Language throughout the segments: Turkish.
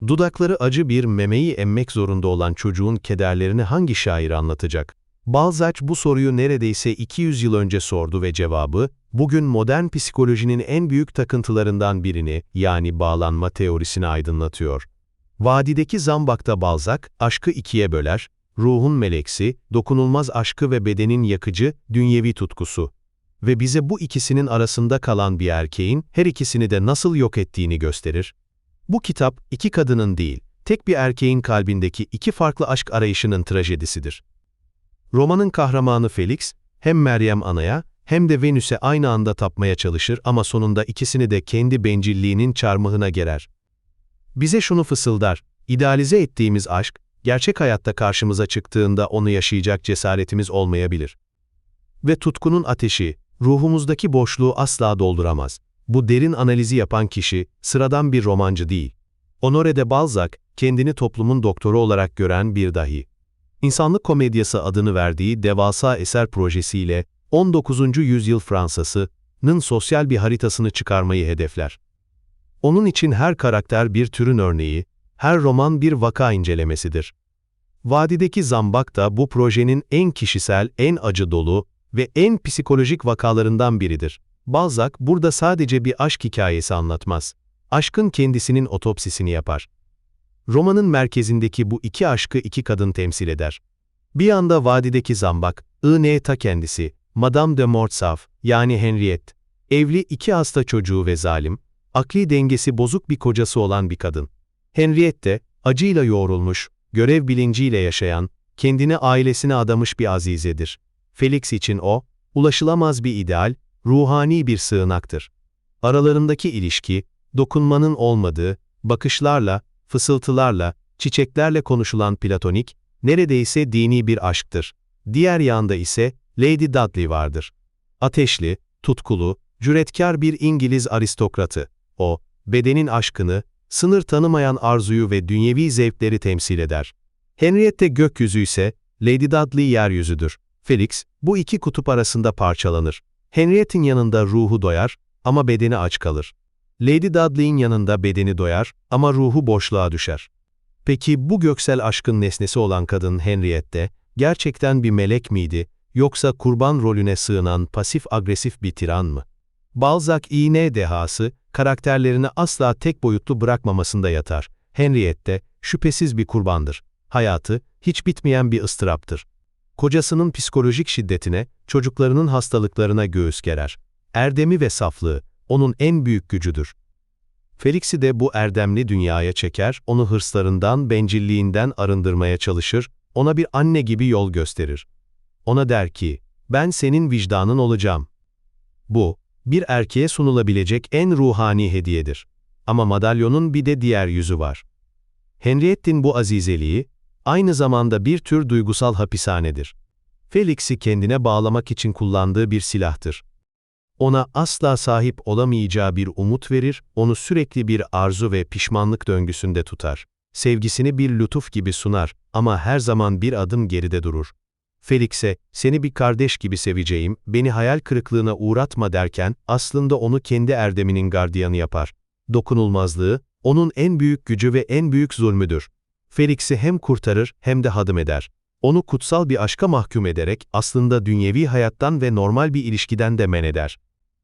Dudakları acı bir memeyi emmek zorunda olan çocuğun kederlerini hangi şair anlatacak? Balzac bu soruyu neredeyse 200 yıl önce sordu ve cevabı, bugün modern psikolojinin en büyük takıntılarından birini, yani bağlanma teorisini aydınlatıyor. Vadideki Zambak'ta Balzac, aşkı ikiye böler, ruhun meleksi, dokunulmaz aşkı ve bedenin yakıcı, dünyevi tutkusu. Ve bize bu ikisinin arasında kalan bir erkeğin her ikisini de nasıl yok ettiğini gösterir. Bu kitap, iki kadının değil, tek bir erkeğin kalbindeki iki farklı aşk arayışının trajedisidir. Romanın kahramanı Felix, hem Meryem Ana'ya hem de Venüs'e aynı anda tapmaya çalışır ama sonunda ikisini de kendi bencilliğinin çarmıhına gerer. Bize şunu fısıldar, idealize ettiğimiz aşk, gerçek hayatta karşımıza çıktığında onu yaşayacak cesaretimiz olmayabilir. Ve tutkunun ateşi, ruhumuzdaki boşluğu asla dolduramaz. Bu derin analizi yapan kişi, sıradan bir romancı değil. Honoré de Balzac, kendini toplumun doktoru olarak gören bir dahi. İnsanlık komedyası adını verdiği devasa eser projesiyle 19. yüzyıl Fransa'sının sosyal bir haritasını çıkarmayı hedefler. Onun için her karakter bir türün örneği, her roman bir vaka incelemesidir. Vadideki Zambak da bu projenin en kişisel, en acı dolu ve en psikolojik vakalarından biridir. Balzac burada sadece bir aşk hikayesi anlatmaz. Aşkın kendisinin otopsisini yapar. Romanın merkezindeki bu iki aşkı iki kadın temsil eder. Bir yanda vadideki Zambak, ta kendisi, Madame de Mortsauf, yani Henriette, evli iki hasta çocuğu ve zalim, akli dengesi bozuk bir kocası olan bir kadın. Henriette de, acıyla yoğrulmuş, görev bilinciyle yaşayan, kendini ailesine adamış bir azizedir. Felix için o, ulaşılamaz bir ideal, ruhani bir sığınaktır. Aralarındaki ilişki, dokunmanın olmadığı, bakışlarla, fısıltılarla, çiçeklerle konuşulan platonik, neredeyse dini bir aşktır. Diğer yanda ise Lady Dudley vardır. Ateşli, tutkulu, cüretkar bir İngiliz aristokratı. O, bedenin aşkını, sınır tanımayan arzuyu ve dünyevi zevkleri temsil eder. Henriette gökyüzü ise, Lady Dudley yeryüzüdür. Felix, bu iki kutup arasında parçalanır. Henriette'in yanında ruhu doyar ama bedeni aç kalır. Lady Dudley'in yanında bedeni doyar ama ruhu boşluğa düşer. Peki bu göksel aşkın nesnesi olan kadın Henriette, gerçekten bir melek miydi, yoksa kurban rolüne sığınan pasif-agresif bir tiran mı? Balzac iğne dehası, karakterlerini asla tek boyutlu bırakmamasında yatar. Henriette, şüphesiz bir kurbandır. Hayatı, hiç bitmeyen bir ıstıraptır. Kocasının psikolojik şiddetine, çocuklarının hastalıklarına göğüs gerer. Erdemi ve saflığı, onun en büyük gücüdür. Felix'i de bu erdemli dünyaya çeker, onu hırslarından, bencilliğinden arındırmaya çalışır, ona bir anne gibi yol gösterir. Ona der ki, ben senin vicdanın olacağım. Bu, bir erkeğe sunulabilecek en ruhani hediyedir. Ama madalyonun bir de diğer yüzü var. Henriette'in bu azizeliği, aynı zamanda bir tür duygusal hapishanedir. Felix'i kendine bağlamak için kullandığı bir silahtır. Ona asla sahip olamayacağı bir umut verir, onu sürekli bir arzu ve pişmanlık döngüsünde tutar. Sevgisini bir lütuf gibi sunar ama her zaman bir adım geride durur. Felix'e, seni bir kardeş gibi seveceğim, beni hayal kırıklığına uğratma derken, aslında onu kendi erdeminin gardiyanı yapar. Dokunulmazlığı, onun en büyük gücü ve en büyük zulmüdür. Felix'i hem kurtarır hem de hadım eder. Onu kutsal bir aşka mahkum ederek aslında dünyevi hayattan ve normal bir ilişkiden de men eder.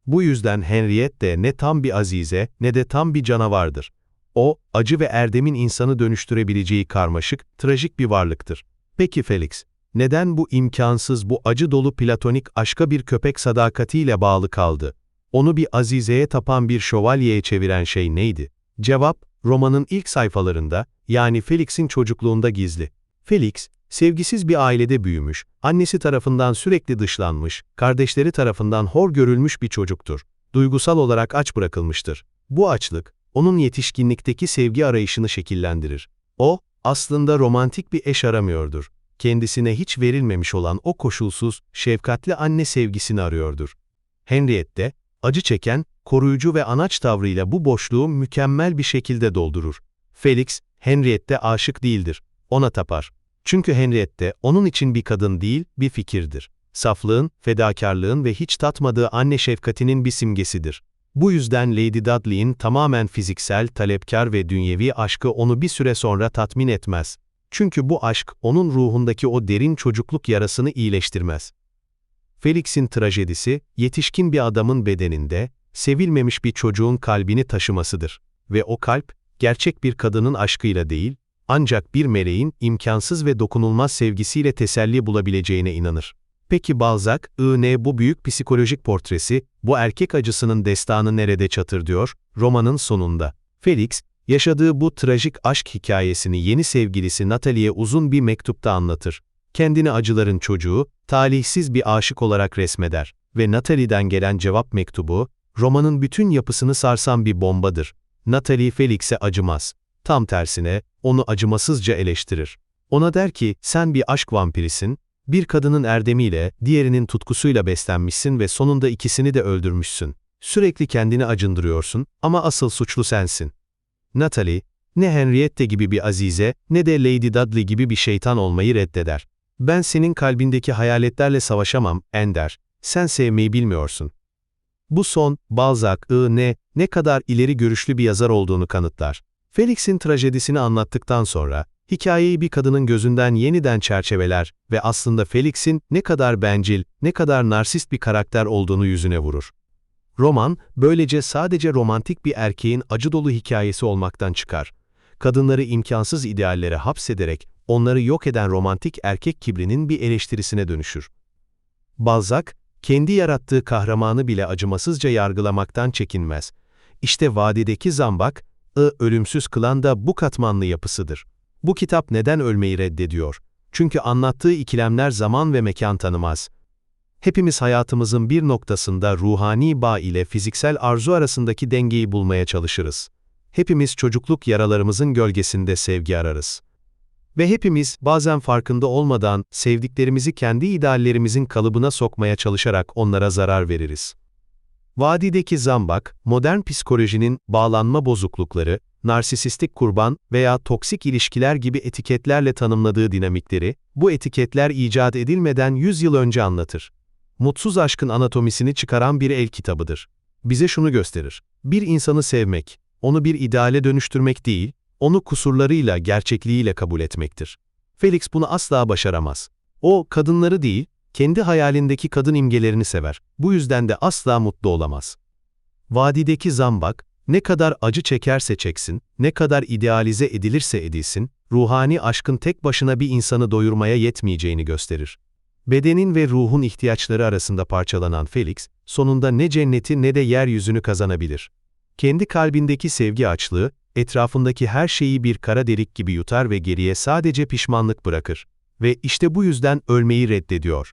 Bu yüzden Henriette de ne tam bir azize ne de tam bir canavardır. O, acı ve erdemin insanı dönüştürebileceği karmaşık, trajik bir varlıktır. Peki Felix, neden bu imkansız, bu acı dolu platonik aşka bir köpek sadakatiyle bağlı kaldı? Onu bir azizeye tapan bir şövalyeye çeviren şey neydi? Cevap, romanın ilk sayfalarında, yani Felix'in çocukluğunda gizli. Felix, sevgisiz bir ailede büyümüş, annesi tarafından sürekli dışlanmış, kardeşleri tarafından hor görülmüş bir çocuktur. Duygusal olarak aç bırakılmıştır. Bu açlık, onun yetişkinlikteki sevgi arayışını şekillendirir. O, aslında romantik bir eş aramıyordur. Kendisine hiç verilmemiş olan o koşulsuz, şefkatli anne sevgisini arıyordur. Henriette de, acı çeken, koruyucu ve anaç tavrıyla bu boşluğu mükemmel bir şekilde doldurur. Felix, Henriette'e aşık değildir, ona tapar. Çünkü Henriette, onun için bir kadın değil, bir fikirdir. Saflığın, fedakarlığın ve hiç tatmadığı anne şefkatinin bir simgesidir. Bu yüzden Lady Dudley'in tamamen fiziksel, talepkar ve dünyevi aşkı onu bir süre sonra tatmin etmez. Çünkü bu aşk, onun ruhundaki o derin çocukluk yarasını iyileştirmez. Felix'in trajedisi, yetişkin bir adamın bedeninde, sevilmemiş bir çocuğun kalbini taşımasıdır. Ve o kalp, gerçek bir kadının aşkıyla değil, ancak bir meleğin imkansız ve dokunulmaz sevgisiyle teselli bulabileceğine inanır. Peki Balzac'ın bu büyük psikolojik portresi, bu erkek acısının destanı nerede çatırdıyor? Romanın sonunda. Felix, yaşadığı bu trajik aşk hikayesini yeni sevgilisi Natalie'ye uzun bir mektupta anlatır. Kendini acıların çocuğu, talihsiz bir aşık olarak resmeder ve Natalie'den gelen cevap mektubu, romanın bütün yapısını sarsan bir bombadır. Natalie Felix'e acımaz. Tam tersine, onu acımasızca eleştirir. Ona der ki, sen bir aşk vampirisin, bir kadının erdemiyle, diğerinin tutkusuyla beslenmişsin ve sonunda ikisini de öldürmüşsün. Sürekli kendini acındırıyorsun ama asıl suçlu sensin. Natalie, ne Henriette gibi bir azize, ne de Lady Dudley gibi bir şeytan olmayı reddeder. Ben senin kalbindeki hayaletlerle savaşamam, Ender. Sen sevmeyi bilmiyorsun. Bu son, Balzac'ın ne kadar ileri görüşlü bir yazar olduğunu kanıtlar. Felix'in trajedisini anlattıktan sonra, hikayeyi bir kadının gözünden yeniden çerçeveler ve aslında Felix'in ne kadar bencil, ne kadar narsist bir karakter olduğunu yüzüne vurur. Roman, böylece sadece romantik bir erkeğin acı dolu hikayesi olmaktan çıkar. Kadınları imkansız ideallere hapsederek, onları yok eden romantik erkek kibrinin bir eleştirisine dönüşür. Balzac, kendi yarattığı kahramanı bile acımasızca yargılamaktan çekinmez. İşte Vadideki Zambak'ı ölümsüz kılan da bu katmanlı yapısıdır. Bu kitap neden ölmeyi reddediyor? Çünkü anlattığı ikilemler zaman ve mekan tanımaz. Hepimiz hayatımızın bir noktasında ruhani bağ ile fiziksel arzu arasındaki dengeyi bulmaya çalışırız. Hepimiz çocukluk yaralarımızın gölgesinde sevgi ararız. Ve hepimiz, bazen farkında olmadan, sevdiklerimizi kendi ideallerimizin kalıbına sokmaya çalışarak onlara zarar veririz. Vadideki Zambak, modern psikolojinin bağlanma bozuklukları, narsisistik kurban veya toksik ilişkiler gibi etiketlerle tanımladığı dinamikleri, bu etiketler icat edilmeden 100 yıl önce anlatır. Mutsuz aşkın anatomisini çıkaran bir el kitabıdır. Bize şunu gösterir: bir insanı sevmek, onu bir ideale dönüştürmek değil, onu kusurlarıyla, gerçekliğiyle kabul etmektir. Felix bunu asla başaramaz. O, kadınları değil, kendi hayalindeki kadın imgelerini sever. Bu yüzden de asla mutlu olamaz. Vadideki Zambak, ne kadar acı çekerse çeksin, ne kadar idealize edilirse edilsin, ruhani aşkın tek başına bir insanı doyurmaya yetmeyeceğini gösterir. Bedenin ve ruhun ihtiyaçları arasında parçalanan Felix, sonunda ne cenneti ne de yeryüzünü kazanabilir. Kendi kalbindeki sevgi açlığı, etrafındaki her şeyi bir kara delik gibi yutar ve geriye sadece pişmanlık bırakır. Ve işte bu yüzden ölmeyi reddediyor.